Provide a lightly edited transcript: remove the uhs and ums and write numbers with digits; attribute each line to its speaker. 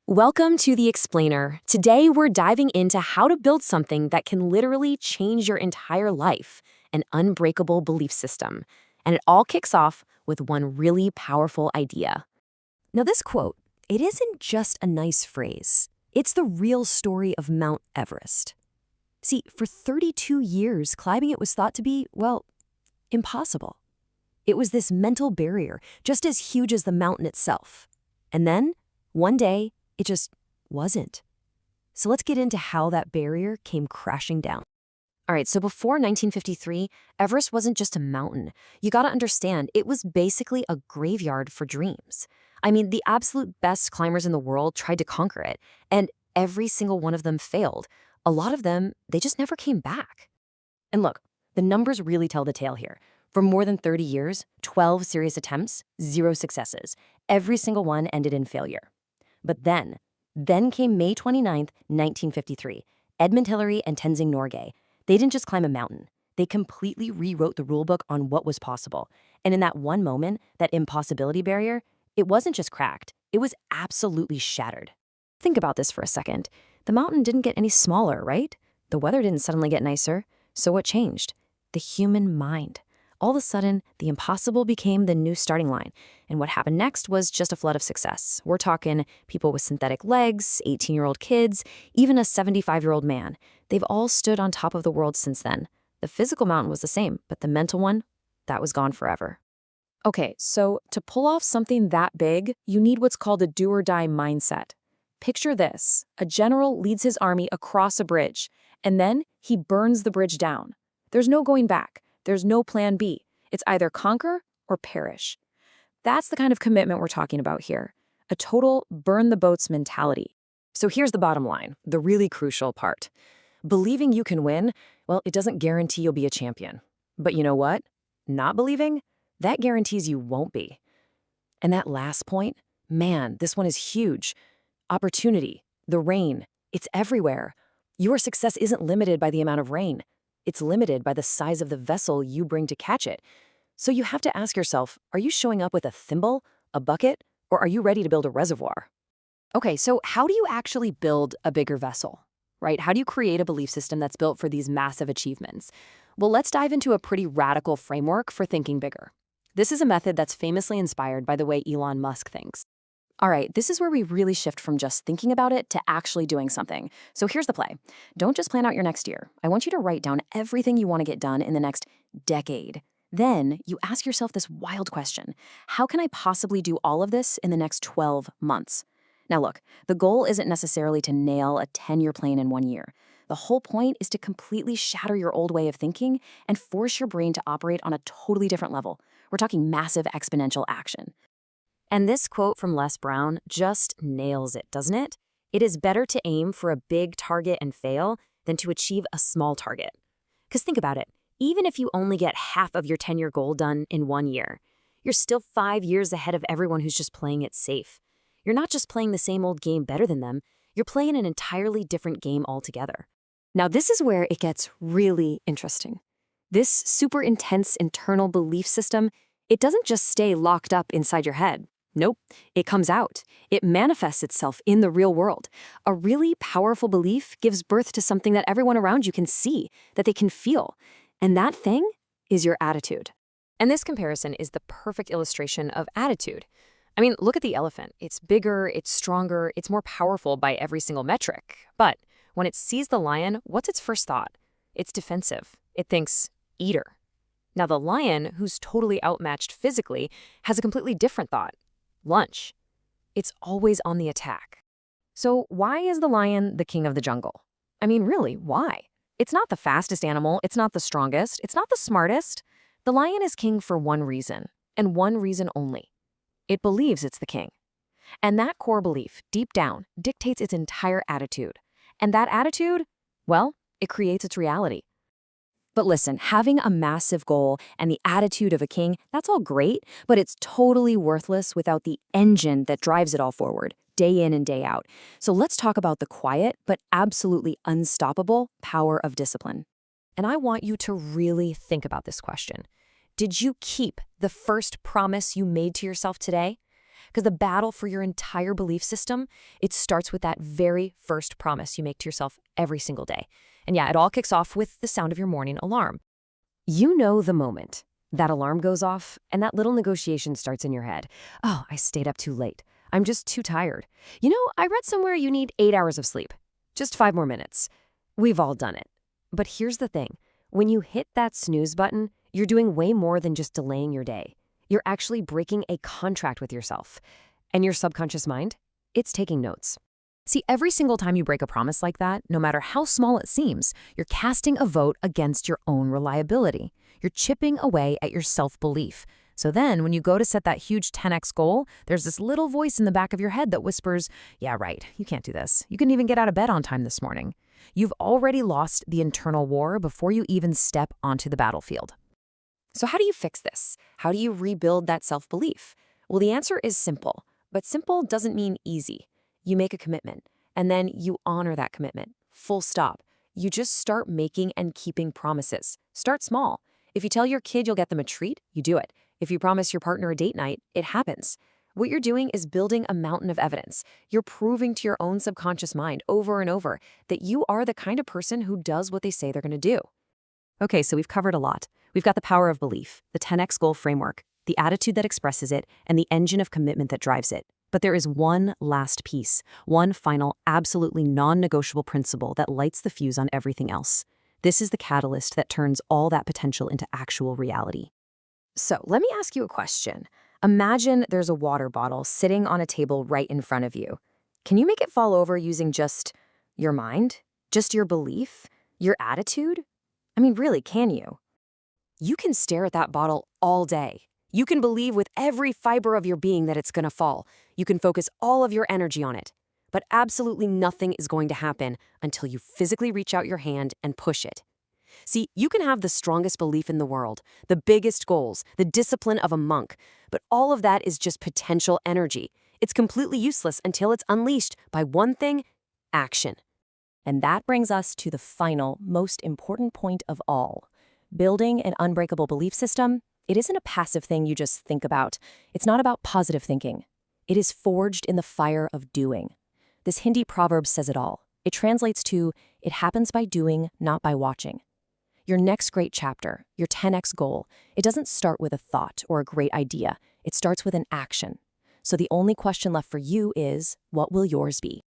Speaker 1: Welcome to The Explainer. Today, we're diving into how to build something that can literally change your entire life, an unbreakable belief system. And it all kicks off with one really powerful idea. Now, this quote, it isn't just a nice phrase. It's the real story of Mount Everest. See, for 32 years, climbing it was thought to be, well, impossible. It was this mental barrier, just as huge as the mountain itself. And then, one day, it just wasn't. So let's get into how that barrier came crashing down. All right, so before 1953, Everest wasn't just a mountain. You gotta understand, it was basically a graveyard for dreams. I mean, the absolute best climbers in the world tried to conquer it, and every single one of them failed. A lot of them, they just never came back. And look, the numbers really tell the tale here. For more than 30 years, 12 serious attempts, 0 successes. Every single one ended in failure. But then came May 29th, 1953. Edmund Hillary and Tenzing Norgay. They didn't just climb a mountain. They completely rewrote the rulebook on what was possible. And in that one moment, that impossibility barrier, it wasn't just cracked. It was absolutely shattered. Think about this for a second. The mountain didn't get any smaller, right? The weather didn't suddenly get nicer. So what changed? The human mind. All of a sudden, the impossible became the new starting line. And what happened next was just a flood of success. We're talking people with synthetic legs, 18-year-old kids, even a 75-year-old man. They've all stood on top of the world since then. The physical mountain was the same, but the mental one, that was gone forever. Okay, so to pull off something that big, you need what's called a do-or-die mindset. Picture this. A general leads his army across a bridge, and then he burns the bridge down. There's no going back. There's no plan B. It's either conquer or perish. That's the kind of commitment we're talking about here. A total burn-the-boats mentality. So here's the bottom line, the really crucial part. Believing you can win, well, it doesn't guarantee you'll be a champion. But you know what? Not believing, that guarantees you won't be. And that last point, man, this one is huge. Opportunity, the rain, it's everywhere. Your success isn't limited by the amount of rain. It's limited by the size of the vessel you bring to catch it. So you have to ask yourself, are you showing up with a thimble, a bucket, or are you ready to build a reservoir? Okay, so how do you actually build a bigger vessel, right? How do you create a belief system that's built for these massive achievements? Well, let's dive into a pretty radical framework for thinking bigger. This is a method that's famously inspired by the way Elon Musk thinks. All right, this is where we really shift from just thinking about it to actually doing something. So here's the play. Don't just plan out your next year. I want you to write down everything you want to get done in the next decade. Then you ask yourself this wild question. How can I possibly do all of this in the next 12 months? Now look, the goal isn't necessarily to nail a 10-year plan in 1 year. The whole point is to completely shatter your old way of thinking and force your brain to operate on a totally different level. We're talking massive exponential action. And this quote from Les Brown just nails it, doesn't it? It is better to aim for a big target and fail than to achieve a small target. Because think about it, even if you only get half of your 10-year goal done in 1 year, you're still 5 years ahead of everyone who's just playing it safe. You're not just playing the same old game better than them, you're playing an entirely different game altogether. Now this is where it gets really interesting. This super intense internal belief system, it doesn't just stay locked up inside your head. Nope, it comes out. It manifests itself in the real world. A really powerful belief gives birth to something that everyone around you can see, that they can feel. And that thing is your attitude. And this comparison is the perfect illustration of attitude. I mean, look at the elephant. It's bigger, it's stronger, it's more powerful by every single metric. But when it sees the lion, what's its first thought? It's defensive. It thinks, eater. Now the lion, who's totally outmatched physically, has a completely different thought. Lunch. It's always on the attack. So why is the lion the king of the jungle? I mean, really, why? It's not the fastest animal, it's not the strongest, it's not the smartest. The lion is king for one reason, and one reason only. It believes it's the king. And that core belief, deep down, dictates its entire attitude. And that attitude, well, it creates its reality. But listen, having a massive goal and the attitude of a king, that's all great, but it's totally worthless without the engine that drives it all forward, day in and day out. So let's talk about the quiet, but absolutely unstoppable power of discipline. And I want you to really think about this question. Did you keep the first promise you made to yourself today? Because the battle for your entire belief system, it starts with that very first promise you make to yourself every single day. And yeah, it all kicks off with the sound of your morning alarm. You know the moment. That alarm goes off, and that little negotiation starts in your head. Oh, I stayed up too late. I'm just too tired. I read somewhere you need 8 hours of sleep. Just 5 more minutes. We've all done it. But here's the thing. When you hit that snooze button, you're doing way more than just delaying your day. You're actually breaking a contract with yourself. And your subconscious mind? It's taking notes. See, every single time you break a promise like that, no matter how small it seems, you're casting a vote against your own reliability. You're chipping away at your self-belief. So then, when you go to set that huge 10x goal, there's this little voice in the back of your head that whispers, yeah, right, you can't do this. You couldn't even get out of bed on time this morning. You've already lost the internal war before you even step onto the battlefield. So how do you fix this? How do you rebuild that self-belief? Well, the answer is simple, but simple doesn't mean easy. You make a commitment, and then you honor that commitment. Full stop. You just start making and keeping promises. Start small. If you tell your kid you'll get them a treat, you do it. If you promise your partner a date night, it happens. What you're doing is building a mountain of evidence. You're proving to your own subconscious mind over and over that you are the kind of person who does what they say they're going to do. Okay, so we've covered a lot. We've got the power of belief, the 10x goal framework, the attitude that expresses it, and the engine of commitment that drives it. But there is one last piece, one final, absolutely non-negotiable principle that lights the fuse on everything else. This is the catalyst that turns all that potential into actual reality. So let me ask you a question. Imagine there's a water bottle sitting on a table right in front of you. Can you make it fall over using just your mind? Just your belief? Your attitude? I mean, really, can you? You can stare at that bottle all day. You can believe with every fiber of your being that it's going to fall. You can focus all of your energy on it. But absolutely nothing is going to happen until you physically reach out your hand and push it. See, you can have the strongest belief in the world, the biggest goals, the discipline of a monk, but all of that is just potential energy. It's completely useless until it's unleashed by one thing: action. And that brings us to the final, most important point of all. Building an unbreakable belief system, it isn't a passive thing you just think about. It's not about positive thinking. It is forged in the fire of doing. This Hindi proverb says it all. It translates to, it happens by doing, not by watching. Your next great chapter, your 10x goal, it doesn't start with a thought or a great idea. It starts with an action. So the only question left for you is, what will yours be?